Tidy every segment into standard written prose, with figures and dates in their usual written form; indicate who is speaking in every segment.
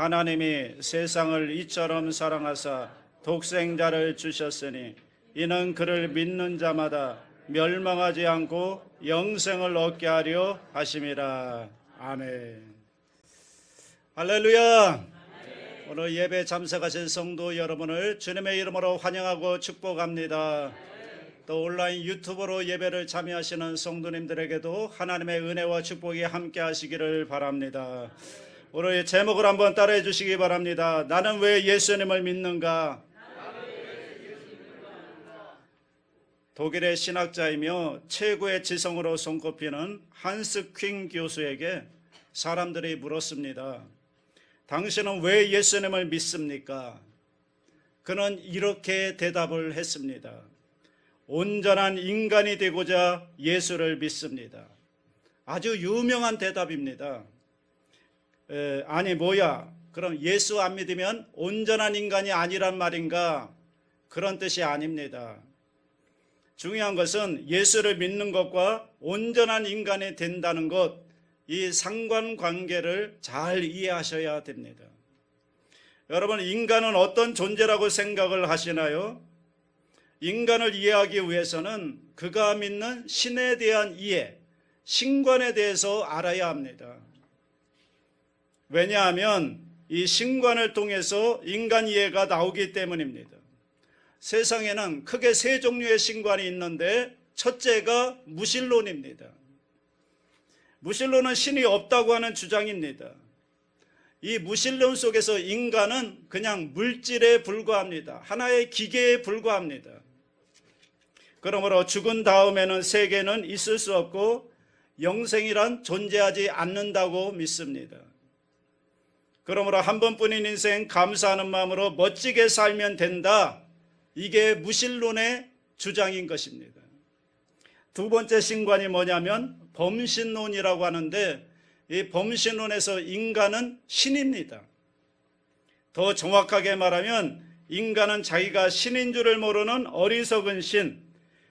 Speaker 1: 하나님이 세상을 이처럼 사랑하사 독생자를 주셨으니 이는 그를 믿는 자마다 멸망하지 않고 영생을 얻게 하려 하심이라. 아멘. 할렐루야. 오늘 예배 참석하신 성도 여러분을 주님의 이름으로 환영하고 축복합니다. 또 온라인 유튜브로 예배를 참여하시는 성도님들에게도 하나님의 은혜와 축복이 함께 하시기를 바랍니다. 오늘 제목을 한번 따라해 주시기 바랍니다. 나는 왜 예수님을 믿는가? 독일의 신학자이며 최고의 지성으로 손꼽히는 한스 퀸 교수에게 사람들이 물었습니다. 당신은 왜 예수님을 믿습니까? 그는 이렇게 대답을 했습니다. 온전한 인간이 되고자 예수를 믿습니다. 아주 유명한 대답입니다. 아니 뭐야, 그럼 예수 안 믿으면 온전한 인간이 아니란 말인가? 그런 뜻이 아닙니다. 중요한 것은 예수를 믿는 것과 온전한 인간이 된다는 것, 이 상관관계를 잘 이해하셔야 됩니다. 여러분, 인간은 어떤 존재라고 생각을 하시나요? 인간을 이해하기 위해서는 그가 믿는 신에 대한 이해, 신관에 대해서 알아야 합니다. 왜냐하면 이 신관을 통해서 인간 이해가 나오기 때문입니다. 세상에는 크게 세 종류의 신관이 있는데 첫째가 무신론입니다. 무신론은 신이 없다고 하는 주장입니다. 이 무신론 속에서 인간은 그냥 물질에 불과합니다. 하나의 기계에 불과합니다. 그러므로 죽은 다음에는 세계는 있을 수 없고 영생이란 존재하지 않는다고 믿습니다. 그러므로 한 번뿐인 인생 감사하는 마음으로 멋지게 살면 된다. 이게 무신론의 주장인 것입니다. 두 번째 신관이 뭐냐면 범신론이라고 하는데 이 범신론에서 인간은 신입니다. 더 정확하게 말하면 인간은 자기가 신인 줄을 모르는 어리석은 신,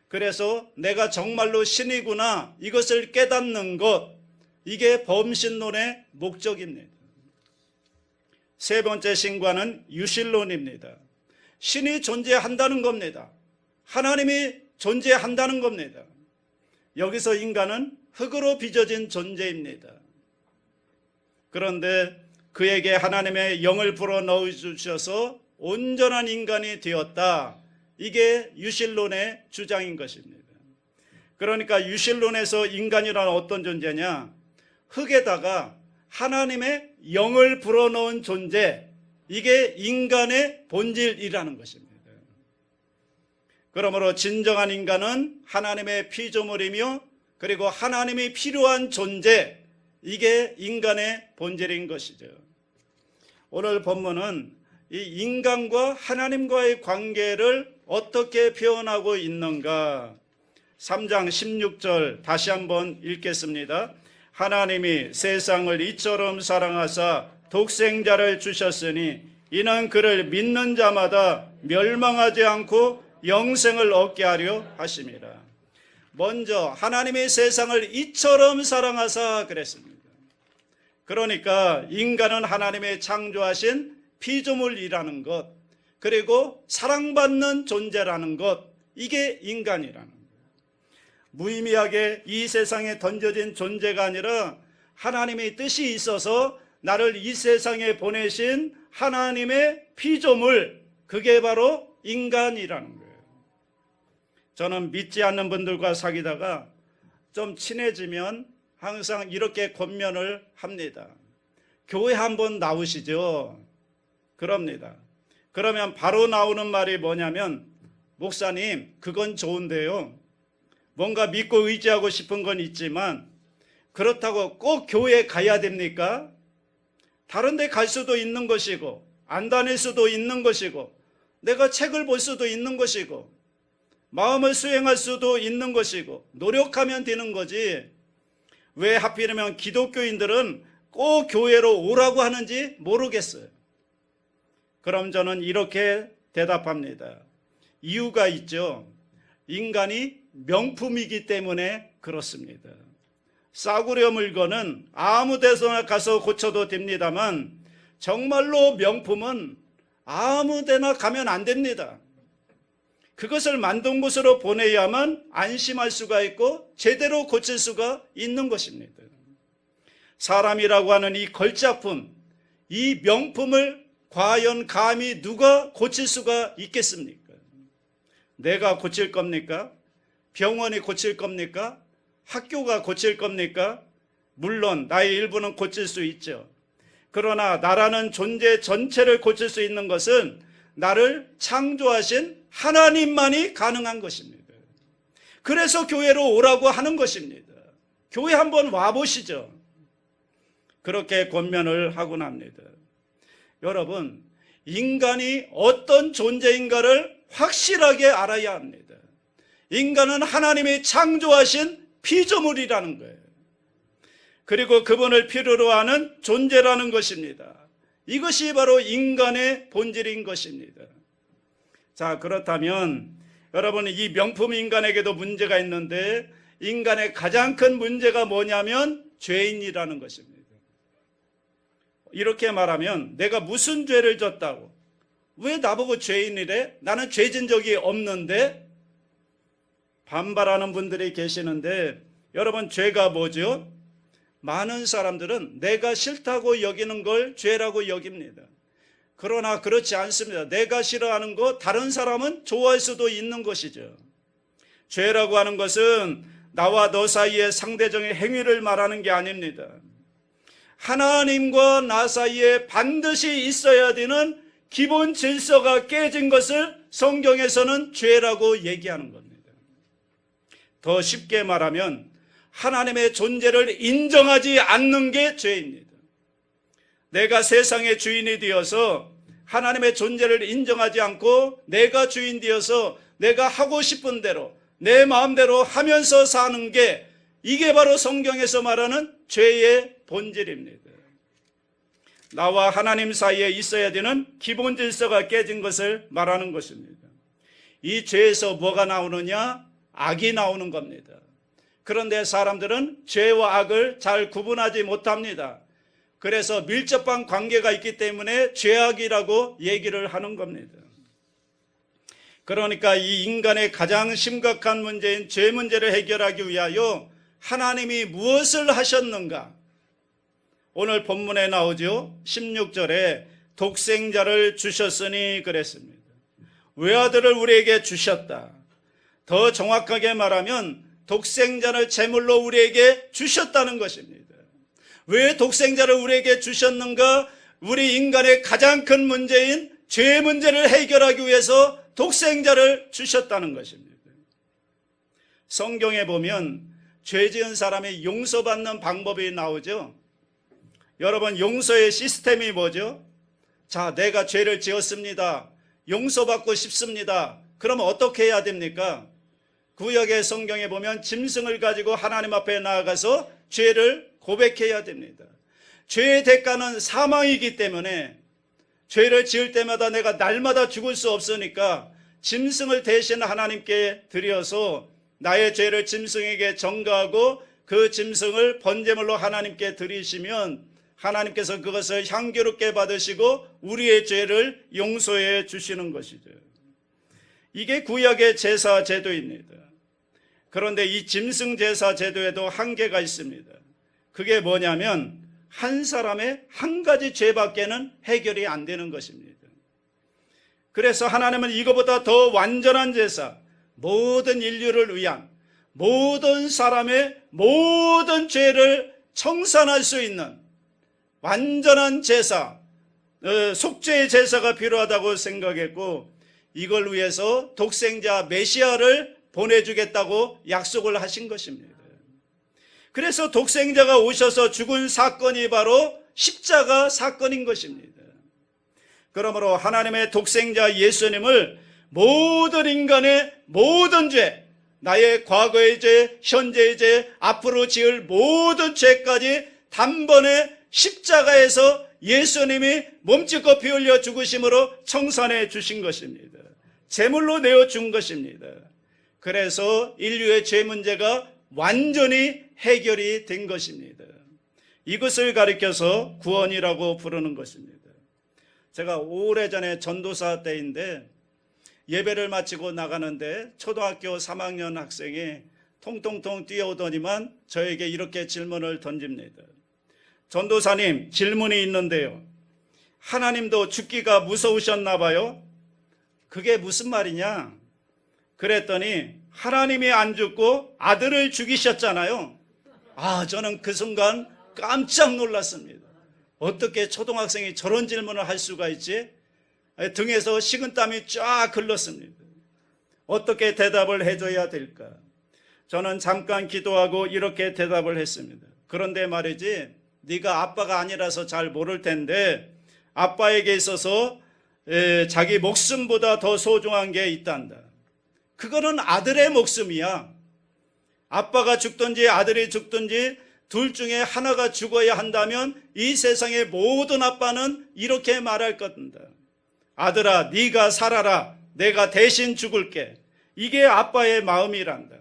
Speaker 1: 그래서 내가 정말로 신이구나 이것을 깨닫는 것, 이게 범신론의 목적입니다. 세 번째 신관은 유신론입니다. 신이 존재한다는 겁니다. 하나님이 존재한다는 겁니다. 여기서 인간은 흙으로 빚어진 존재입니다. 그런데 그에게 하나님의 영을 불어 넣어주셔서 온전한 인간이 되었다. 이게 유신론의 주장인 것입니다. 그러니까 유신론에서 인간이란 어떤 존재냐? 흙에다가 하나님의 영을 불어넣은 존재, 이게 인간의 본질이라는 것입니다. 그러므로 진정한 인간은 하나님의 피조물이며 그리고 하나님이 필요한 존재, 이게 인간의 본질인 것이죠. 오늘 본문은 이 인간과 하나님과의 관계를 어떻게 표현하고 있는가? 3장 16절 다시 한번 읽겠습니다. 하나님이 세상을 이처럼 사랑하사 독생자를 주셨으니 이는 그를 믿는 자마다 멸망하지 않고 영생을 얻게 하려 하심이라. 먼저 하나님이 세상을 이처럼 사랑하사 그랬습니다. 그러니까 인간은 하나님의 창조하신 피조물이라는 것, 그리고 사랑받는 존재라는 것, 이게 인간이라는 것. 무의미하게 이 세상에 던져진 존재가 아니라 하나님의 뜻이 있어서 나를 이 세상에 보내신 하나님의 피조물, 그게 바로 인간이라는 거예요. 저는 믿지 않는 분들과 사귀다가 좀 친해지면 항상 이렇게 권면을 합니다. 교회 한번 나오시죠. 그럽니다. 그러면 바로 나오는 말이 뭐냐면, 목사님, 그건 좋은데요. 뭔가 믿고 의지하고 싶은 건 있지만 그렇다고 꼭 교회에 가야 됩니까? 다른 데 갈 수도 있는 것이고 안 다닐 수도 있는 것이고 내가 책을 볼 수도 있는 것이고 마음을 수행할 수도 있는 것이고 노력하면 되는 거지, 왜 하필이면 기독교인들은 꼭 교회로 오라고 하는지 모르겠어요. 그럼 저는 이렇게 대답합니다. 이유가 있죠. 인간이 명품이기 때문에 그렇습니다. 싸구려 물건은 아무 데서나 가서 고쳐도 됩니다만 정말로 명품은 아무 데나 가면 안 됩니다. 그것을 만든 곳으로 보내야만 안심할 수가 있고 제대로 고칠 수가 있는 것입니다. 사람이라고 하는 이 걸작품, 이 명품을 과연 감히 누가 고칠 수가 있겠습니까? 내가 고칠 겁니까? 병원이 고칠 겁니까? 학교가 고칠 겁니까? 물론 나의 일부는 고칠 수 있죠. 그러나 나라는 존재 전체를 고칠 수 있는 것은 나를 창조하신 하나님만이 가능한 것입니다. 그래서 교회로 오라고 하는 것입니다. 교회 한번 와보시죠. 그렇게 권면을 하곤 합니다. 여러분, 인간이 어떤 존재인가를 확실하게 알아야 합니다. 인간은 하나님이 창조하신 피조물이라는 거예요. 그리고 그분을 필요로 하는 존재라는 것입니다. 이것이 바로 인간의 본질인 것입니다. 자, 그렇다면 여러분, 이 명품 인간에게도 문제가 있는데 인간의 가장 큰 문제가 뭐냐면 죄인이라는 것입니다. 이렇게 말하면 내가 무슨 죄를 졌다고? 왜 나보고 죄인이래? 나는 죄진 적이 없는데? 반발하는 분들이 계시는데 여러분, 죄가 뭐죠? 많은 사람들은 내가 싫다고 여기는 걸 죄라고 여깁니다. 그러나 그렇지 않습니다. 내가 싫어하는 거 다른 사람은 좋아할 수도 있는 것이죠. 죄라고 하는 것은 나와 너 사이의 상대적인 행위를 말하는 게 아닙니다. 하나님과 나 사이에 반드시 있어야 되는 기본 질서가 깨진 것을 성경에서는 죄라고 얘기하는 겁니다. 더 쉽게 말하면 하나님의 존재를 인정하지 않는 게 죄입니다. 내가 세상의 주인이 되어서 하나님의 존재를 인정하지 않고 내가 주인 되어서 내가 하고 싶은 대로 내 마음대로 하면서 사는 게, 이게 바로 성경에서 말하는 죄의 본질입니다. 나와 하나님 사이에 있어야 되는 기본 질서가 깨진 것을 말하는 것입니다. 이 죄에서 뭐가 나오느냐? 악이 나오는 겁니다. 그런데 사람들은 죄와 악을 잘 구분하지 못합니다. 그래서 밀접한 관계가 있기 때문에 죄악이라고 얘기를 하는 겁니다. 그러니까 이 인간의 가장 심각한 문제인 죄 문제를 해결하기 위하여 하나님이 무엇을 하셨는가? 오늘 본문에 나오죠. 16절에 독생자를 주셨으니 그랬습니다. 외아들을 우리에게 주셨다. 더 정확하게 말하면 독생자를 제물로 우리에게 주셨다는 것입니다. 왜 독생자를 우리에게 주셨는가? 우리 인간의 가장 큰 문제인 죄 문제를 해결하기 위해서 독생자를 주셨다는 것입니다. 성경에 보면 죄 지은 사람이 용서받는 방법이 나오죠. 여러분, 용서의 시스템이 뭐죠? 자, 내가 죄를 지었습니다. 용서받고 싶습니다. 그러면 어떻게 해야 됩니까? 구약의 성경에 보면 짐승을 가지고 하나님 앞에 나아가서 죄를 고백해야 됩니다. 죄의 대가는 사망이기 때문에 죄를 지을 때마다 내가 날마다 죽을 수 없으니까 짐승을 대신 하나님께 드려서 나의 죄를 짐승에게 전가하고 그 짐승을 번제물로 하나님께 드리시면 하나님께서 그것을 향기롭게 받으시고 우리의 죄를 용서해 주시는 것이죠. 이게 구약의 제사 제도입니다. 그런데 이 짐승 제사 제도에도 한계가 있습니다. 그게 뭐냐면 한 사람의 한 가지 죄밖에는 해결이 안 되는 것입니다. 그래서 하나님은 이거보다 더 완전한 제사, 모든 인류를 위한 모든 사람의 모든 죄를 청산할 수 있는 완전한 제사, 속죄의 제사가 필요하다고 생각했고, 이걸 위해서 독생자 메시아를 보내주겠다고 약속을 하신 것입니다. 그래서 독생자가 오셔서 죽은 사건이 바로 십자가 사건인 것입니다. 그러므로 하나님의 독생자 예수님을 모든 인간의 모든 죄, 나의 과거의 죄, 현재의 죄, 앞으로 지을 모든 죄까지 단번에 십자가에서 예수님이 몸짓고 피 흘려 죽으심으로 청산해 주신 것입니다. 제물로 내어준 것입니다. 그래서 인류의 죄 문제가 완전히 해결이 된 것입니다. 이것을 가리켜서 구원이라고 부르는 것입니다. 제가 오래전에 전도사 때인데 예배를 마치고 나가는데 초등학교 3학년 학생이 통통통 뛰어오더니만 저에게 이렇게 질문을 던집니다. 전도사님, 질문이 있는데요. 하나님도 죽기가 무서우셨나 봐요? 그게 무슨 말이냐? 그랬더니 하나님이 안 죽고 아들을 죽이셨잖아요. 저는 그 순간 깜짝 놀랐습니다. 어떻게 초등학생이 저런 질문을 할 수가 있지? 등에서 식은땀이 쫙 흘렀습니다. 어떻게 대답을 해줘야 될까? 저는 잠깐 기도하고 이렇게 대답을 했습니다. 그런데 말이지, 네가 아빠가 아니라서 잘 모를 텐데 아빠에게 있어서 자기 목숨보다 더 소중한 게 있단다. 그거는 아들의 목숨이야. 아빠가 죽든지 아들이 죽든지 둘 중에 하나가 죽어야 한다면 이 세상의 모든 아빠는 이렇게 말할 것이다. 아들아, 네가 살아라. 내가 대신 죽을게. 이게 아빠의 마음이란다.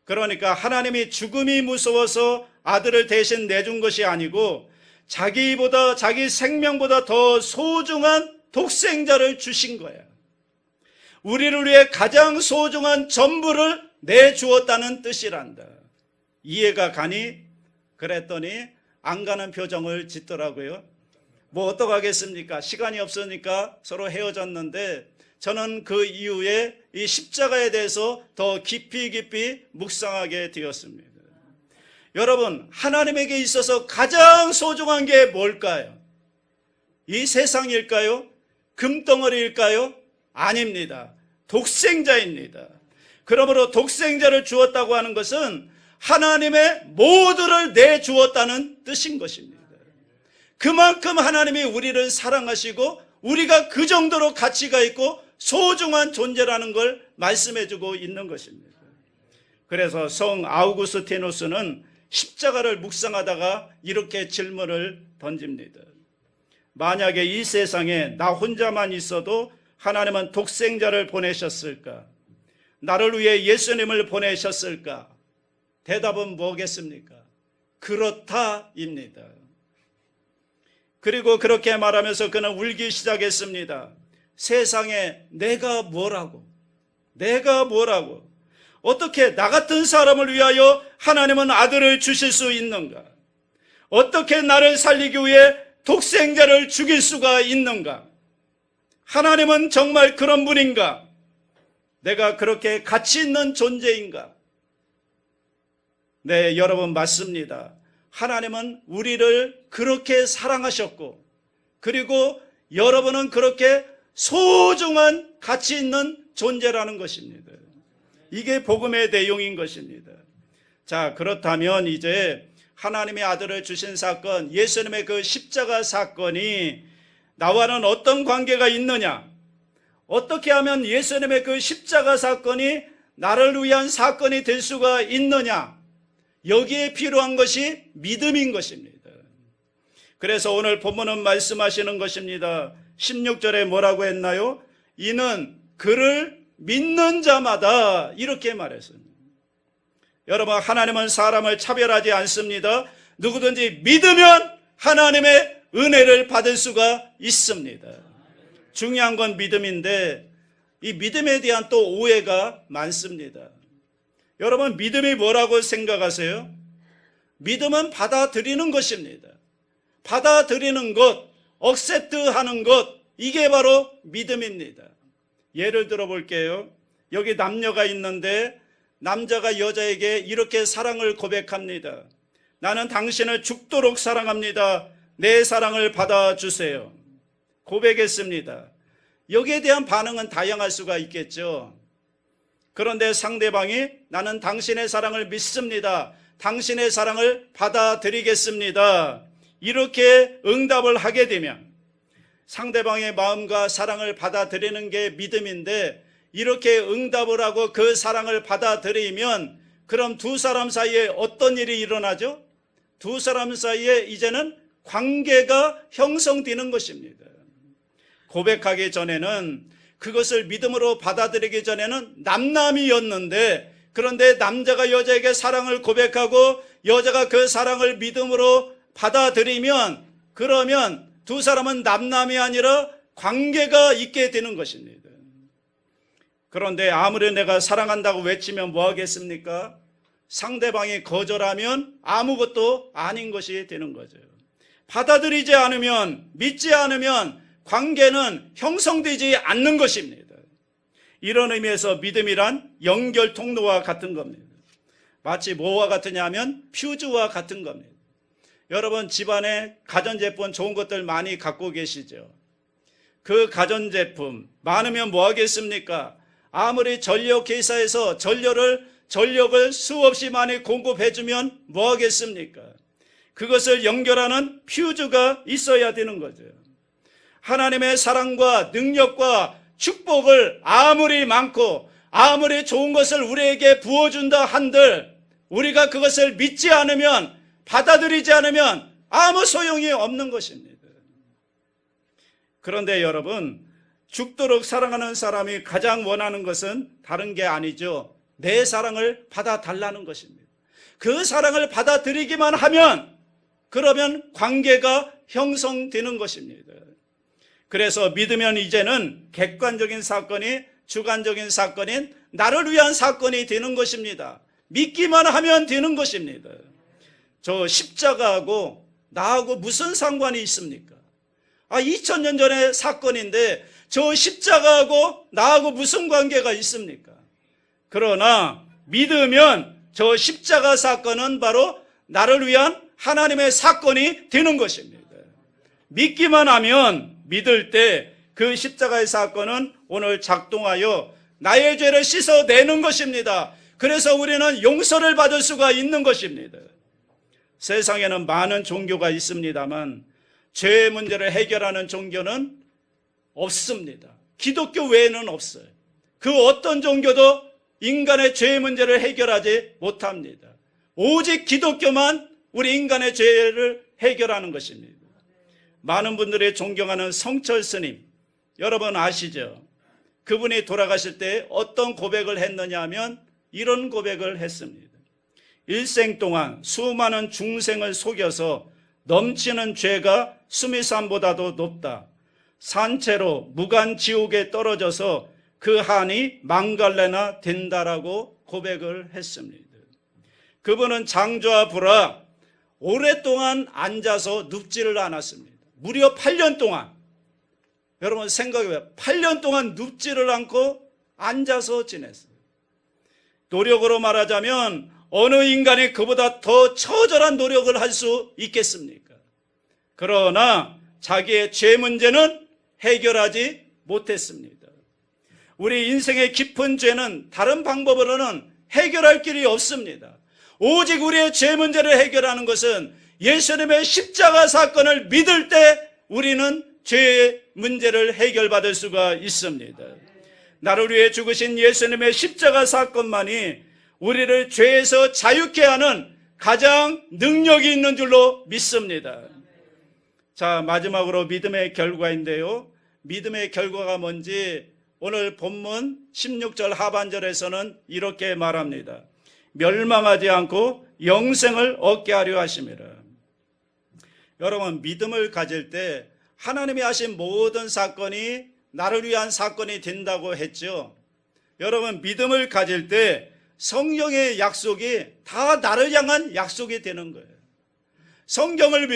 Speaker 1: 그러니까 하나님이 죽음이 무서워서 아들을 대신 내준 것이 아니고 자기 생명보다 더 소중한 독생자를 주신 거야. 우리를 위해 가장 소중한 전부를 내주었다는 뜻이란다. 이해가 가니? 그랬더니 안 가는 표정을 짓더라고요. 뭐 어떡하겠습니까? 시간이 없으니까 서로 헤어졌는데 저는 그 이후에 이 십자가에 대해서 더 깊이 묵상하게 되었습니다. 여러분, 하나님에게 있어서 가장 소중한 게 뭘까요? 이 세상일까요? 금덩어리일까요? 아닙니다. 독생자입니다. 그러므로 독생자를 주었다고 하는 것은 하나님의 모두를 내주었다는 뜻인 것입니다. 그만큼 하나님이 우리를 사랑하시고 우리가 그 정도로 가치가 있고 소중한 존재라는 걸 말씀해주고 있는 것입니다. 그래서 성 아우구스티누스는 십자가를 묵상하다가 이렇게 질문을 던집니다. 만약에 이 세상에 나 혼자만 있어도 하나님은 독생자를 보내셨을까? 나를 위해 예수님을 보내셨을까? 대답은 뭐겠습니까? 그렇다입니다. 그리고 그렇게 말하면서 그는 울기 시작했습니다. 세상에 내가 뭐라고? 어떻게 나 같은 사람을 위하여 하나님은 아들을 주실 수 있는가? 어떻게 나를 살리기 위해 독생자를 죽일 수가 있는가? 하나님은 정말 그런 분인가? 내가 그렇게 가치 있는 존재인가? 네, 여러분 맞습니다. 하나님은 우리를 그렇게 사랑하셨고 그리고 여러분은 그렇게 소중한 가치 있는 존재라는 것입니다. 이게 복음의 내용인 것입니다. 자, 그렇다면 이제 하나님의 아들을 주신 사건, 예수님의 그 십자가 사건이 나와는 어떤 관계가 있느냐? 어떻게 하면 예수님의 그 십자가 사건이 나를 위한 사건이 될 수가 있느냐? 여기에 필요한 것이 믿음인 것입니다. 그래서 오늘 본문은 말씀하시는 것입니다. 16절에 뭐라고 했나요? 이는 그를 믿는 자마다 이렇게 말했습니다. 여러분, 하나님은 사람을 차별하지 않습니다. 누구든지 믿으면 하나님의 은혜를 받을 수가 있습니다. 중요한 건 믿음인데 이 믿음에 대한 또 오해가 많습니다. 여러분, 믿음이 뭐라고 생각하세요? 믿음은 받아들이는 것입니다. 받아들이는 것, 억셉트하는 것, 이게 바로 믿음입니다. 예를 들어 볼게요. 여기 남녀가 있는데 남자가 여자에게 이렇게 사랑을 고백합니다. 나는 당신을 죽도록 사랑합니다. 내 사랑을 받아주세요. 고백했습니다. 여기에 대한 반응은 다양할 수가 있겠죠. 그런데 상대방이 나는 당신의 사랑을 믿습니다. 당신의 사랑을 받아들이겠습니다. 이렇게 응답을 하게 되면 상대방의 마음과 사랑을 받아들이는 게 믿음인데 이렇게 응답을 하고 그 사랑을 받아들이면 그럼 두 사람 사이에 어떤 일이 일어나죠? 두 사람 사이에 이제는 관계가 형성되는 것입니다. 고백하기 전에는 그것을 믿음으로 받아들이기 전에는 남남이었는데 그런데 남자가 여자에게 사랑을 고백하고 여자가 그 사랑을 믿음으로 받아들이면 그러면 두 사람은 남남이 아니라 관계가 있게 되는 것입니다. 그런데 아무리 내가 사랑한다고 외치면 뭐 하겠습니까? 상대방이 거절하면 아무것도 아닌 것이 되는 거죠. 받아들이지 않으면, 믿지 않으면 관계는 형성되지 않는 것입니다. 이런 의미에서 믿음이란 연결 통로와 같은 겁니다. 마치 뭐와 같으냐면 퓨즈와 같은 겁니다. 여러분 집안에 가전제품 좋은 것들 많이 갖고 계시죠? 그 가전제품 많으면 뭐 하겠습니까? 아무리 전력회사에서 전력을 수없이 많이 공급해주면 뭐 하겠습니까? 그것을 연결하는 퓨즈가 있어야 되는 거죠. 하나님의 사랑과 능력과 축복을 아무리 많고 아무리 좋은 것을 우리에게 부어준다 한들 우리가 그것을 믿지 않으면, 받아들이지 않으면 아무 소용이 없는 것입니다. 그런데 여러분, 죽도록 사랑하는 사람이 가장 원하는 것은 다른 게 아니죠. 내 사랑을 받아달라는 것입니다. 그 사랑을 받아들이기만 하면 그러면 관계가 형성되는 것입니다. 그래서 믿으면 이제는 객관적인 사건이 주관적인 사건인 나를 위한 사건이 되는 것입니다. 믿기만 하면 되는 것입니다. 저 십자가하고 나하고 무슨 상관이 있습니까? 2000년 전의 사건인데 저 십자가하고 나하고 무슨 관계가 있습니까? 그러나 믿으면 저 십자가 사건은 바로 나를 위한 하나님의 사건이 되는 것입니다. 믿기만 하면 믿을 때 그 십자가의 사건은 오늘 작동하여 나의 죄를 씻어내는 것입니다. 그래서 우리는 용서를 받을 수가 있는 것입니다. 세상에는 많은 종교가 있습니다만 죄의 문제를 해결하는 종교는 없습니다. 기독교 외에는 없어요. 그 어떤 종교도 인간의 죄의 문제를 해결하지 못합니다. 오직 기독교만 우리 인간의 죄를 해결하는 것입니다. 많은 분들이 존경하는 성철 스님, 여러분 아시죠? 그분이 돌아가실 때 어떤 고백을 했느냐 하면 이런 고백을 했습니다. 일생 동안 수많은 중생을 속여서 넘치는 죄가 수미산보다도 높다. 산채로 무간지옥에 떨어져서 그 한이 망갈래나 된다라고 고백을 했습니다. 그분은 장좌 불화 오랫동안 앉아서 눕지를 않았습니다. 무려 8년 동안, 여러분 생각해봐요. 8년 동안 눕지를 않고 앉아서 지냈어요. 노력으로 말하자면 어느 인간이 그보다 더 처절한 노력을 할 수 있겠습니까? 그러나 자기의 죄 문제는 해결하지 못했습니다. 우리 인생의 깊은 죄는 다른 방법으로는 해결할 길이 없습니다. 오직 우리의 죄 문제를 해결하는 것은 예수님의 십자가 사건을 믿을 때 우리는 죄의 문제를 해결받을 수가 있습니다. 나를 위해 죽으신 예수님의 십자가 사건만이 우리를 죄에서 자유케 하는 가장 능력이 있는 줄로 믿습니다. 자, 마지막으로 믿음의 결과인데요. 믿음의 결과가 뭔지 오늘 본문 16절 하반절에서는 이렇게 말합니다. 멸망하지 않고 영생을 얻게 하려 하심이라. 여러분, 믿음을 가질 때 하나님이 하신 모든 사건이 나를 위한 사건이 된다고 했죠. 여러분, 믿음을 가질 때 성경의 약속이 다 나를 향한 약속이 되는 거예요. 성경을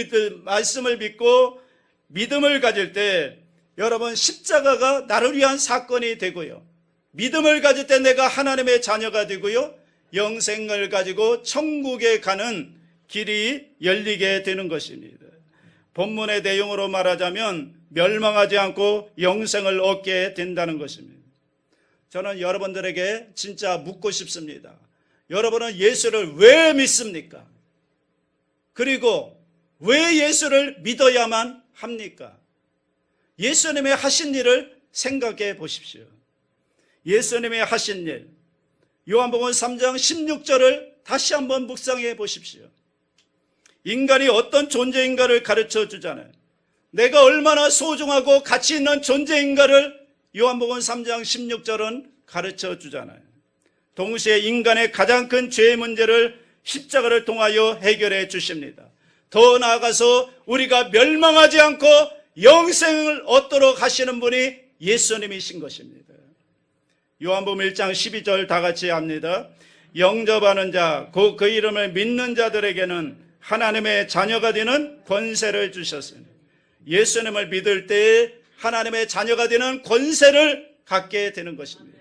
Speaker 1: 말씀을 믿고 믿음을 가질 때 여러분, 십자가가 나를 위한 사건이 되고요. 믿음을 가질 때 내가 하나님의 자녀가 되고요. 영생을 가지고 천국에 가는 길이 열리게 되는 것입니다. 본문의 내용으로 말하자면 멸망하지 않고 영생을 얻게 된다는 것입니다. 저는 여러분들에게 진짜 묻고 싶습니다. 여러분은 예수를 왜 믿습니까? 그리고 왜 예수를 믿어야만 합니까? 예수님의 하신 일을 생각해 보십시오. 예수님의 하신 일, 요한복음 3장 16절을 다시 한번 묵상해 보십시오. 인간이 어떤 존재인가를 가르쳐 주잖아요. 내가 얼마나 소중하고 가치 있는 존재인가를 요한복음 3장 16절은 가르쳐 주잖아요. 동시에 인간의 가장 큰 죄의 문제를 십자가를 통하여 해결해 주십니다. 더 나아가서 우리가 멸망하지 않고 영생을 얻도록 하시는 분이 예수님이신 것입니다. 요한복음 1장 12절 다 같이 합니다. 영접하는 자, 곧 그 이름을 믿는 자들에게는 하나님의 자녀가 되는 권세를 주셨으니, 예수님을 믿을 때에 하나님의 자녀가 되는 권세를 갖게 되는 것입니다.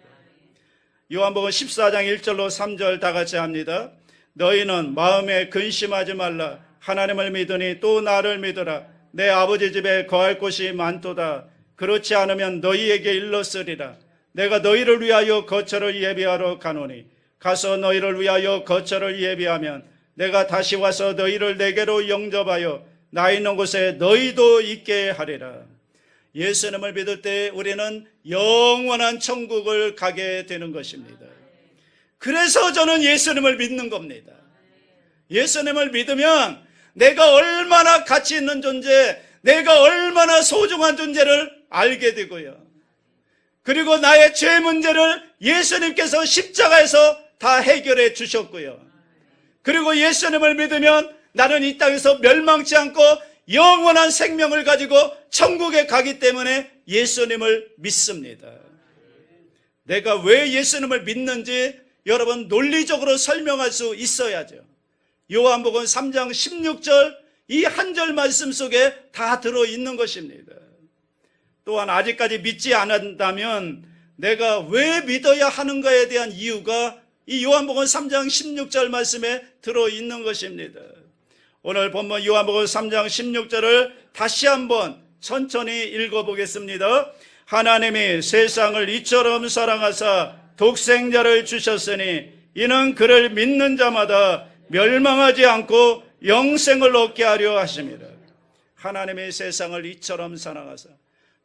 Speaker 1: 요한복음 14장 1절로 3절 다 같이 합니다. 너희는 마음에 근심하지 말라. 하나님을 믿으니 또 나를 믿으라. 내 아버지 집에 거할 곳이 많도다. 그렇지 않으면 너희에게 일렀으리라. 내가 너희를 위하여 거처를 예비하러 가노니 가서 너희를 위하여 거처를 예비하면 내가 다시 와서 너희를 내게로 영접하여 나 있는 곳에 너희도 있게 하리라. 예수님을 믿을 때 우리는 영원한 천국을 가게 되는 것입니다. 그래서 저는 예수님을 믿는 겁니다. 예수님을 믿으면 내가 얼마나 가치 있는 존재, 내가 얼마나 소중한 존재를 알게 되고요. 그리고 나의 죄 문제를 예수님께서 십자가에서 다 해결해 주셨고요. 그리고 예수님을 믿으면 나는 이 땅에서 멸망치 않고 영원한 생명을 가지고 천국에 가기 때문에 예수님을 믿습니다. 내가 왜 예수님을 믿는지 여러분 논리적으로 설명할 수 있어야죠. 요한복음 3장 16절 이 한 절 말씀 속에 다 들어있는 것입니다. 또한 아직까지 믿지 않았다면 내가 왜 믿어야 하는가에 대한 이유가 이 요한복음 3장 16절 말씀에 들어있는 것입니다. 오늘 본문 요한복음 3장 16절을 다시 한번 천천히 읽어보겠습니다. 하나님이 세상을 이처럼 사랑하사 독생자를 주셨으니 이는 그를 믿는 자마다 멸망하지 않고 영생을 얻게 하려 하심이라. 하나님이 세상을 이처럼 사랑하사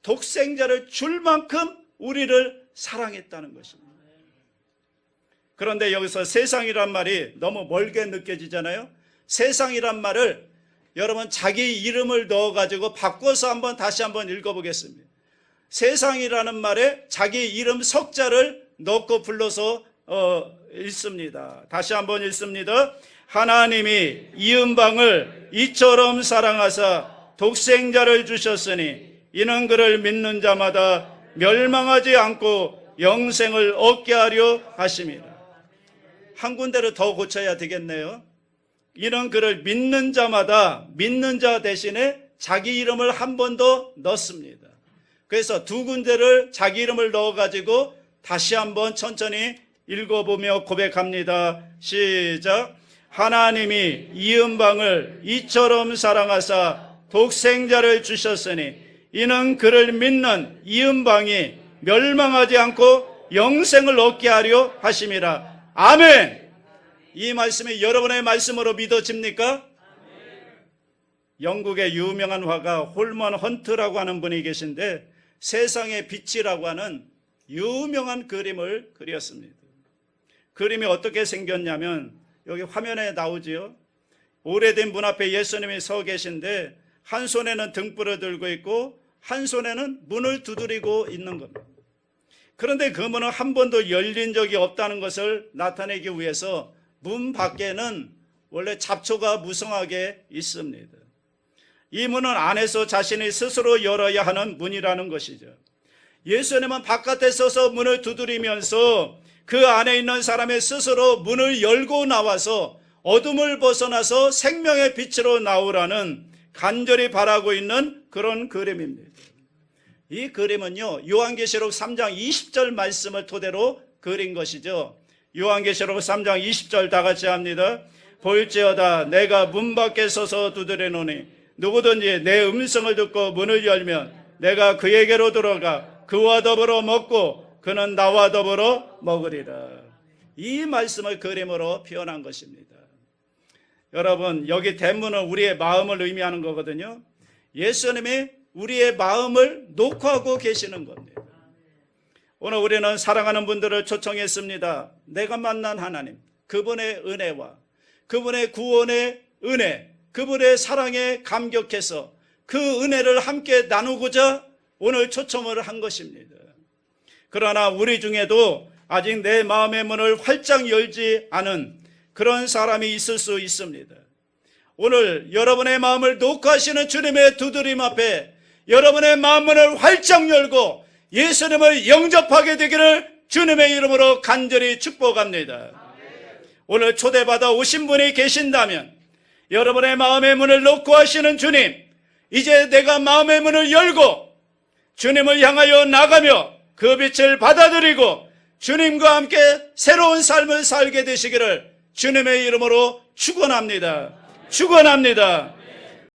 Speaker 1: 독생자를 줄 만큼 우리를 사랑했다는 것입니다. 그런데 여기서 세상이란 말이 너무 멀게 느껴지잖아요. 세상이란 말을 여러분 자기 이름을 넣어가지고 바꿔서 다시 한번 읽어보겠습니다. 세상이라는 말에 자기 이름 석자를 넣고 불러서 읽습니다. 다시 한번 읽습니다. 하나님이 이음방을 이처럼 사랑하사 독생자를 주셨으니 이는 그를 믿는 자마다 멸망하지 않고 영생을 얻게 하려 하심이라. 한 군데를 더 고쳐야 되겠네요. 이는 그를 믿는 자마다 믿는 자 대신에 자기 이름을 한 번 더 넣습니다. 그래서 두 군데를 자기 이름을 넣어가지고 다시 한번 천천히 읽어보며 고백합니다. 시작. 하나님이 이음방을 이처럼 사랑하사 독생자를 주셨으니 이는 그를 믿는 이음방이 멸망하지 않고 영생을 얻게 하려 하심이라. 아멘. 이 말씀이 여러분의 말씀으로 믿어집니까? 영국의 유명한 화가 홀먼 헌트라고 하는 분이 계신데 세상의 빛이라고 하는 유명한 그림을 그렸습니다. 그림이 어떻게 생겼냐면 여기 화면에 나오지요. 오래된 문 앞에 예수님이 서 계신데 한 손에는 등불을 들고 있고 한 손에는 문을 두드리고 있는 겁니다. 그런데 그 문은 한 번도 열린 적이 없다는 것을 나타내기 위해서 문 밖에는 원래 잡초가 무성하게 있습니다. 이 문은 안에서 자신이 스스로 열어야 하는 문이라는 것이죠. 예수님은 바깥에 서서 문을 두드리면서 그 안에 있는 사람의 스스로 문을 열고 나와서 어둠을 벗어나서 생명의 빛으로 나오라는 간절히 바라고 있는 그런 그림입니다. 이 그림은요, 요한계시록 3장 20절 말씀을 토대로 그린 것이죠. 요한계시록 3장 20절 다 같이 합니다. 볼지어다 내가 문 밖에 서서 두드리노니 누구든지 내 음성을 듣고 문을 열면 내가 그에게로 들어가 그와 더불어 먹고 그는 나와 더불어 먹으리라. 이 말씀을 그림으로 표현한 것입니다. 여러분, 여기 대문은 우리의 마음을 의미하는 거거든요. 예수님이 우리의 마음을 녹화하고 계시는 겁니다. 오늘 우리는 사랑하는 분들을 초청했습니다. 내가 만난 하나님, 그분의 은혜와 그분의 구원의 은혜, 그분의 사랑에 감격해서 그 은혜를 함께 나누고자 오늘 초청을 한 것입니다. 그러나 우리 중에도 아직 내 마음의 문을 활짝 열지 않은 그런 사람이 있을 수 있습니다. 오늘 여러분의 마음을 녹화하시는 주님의 두드림 앞에 여러분의 마음문을 활짝 열고 예수님을 영접하게 되기를 주님의 이름으로 간절히 축복합니다. 오늘 초대받아 오신 분이 계신다면 여러분의 마음의 문을 놓고 하시는 주님, 이제 내가 마음의 문을 열고 주님을 향하여 나가며 그 빛을 받아들이고 주님과 함께 새로운 삶을 살게 되시기를 주님의 이름으로 축원합니다. 축원합니다.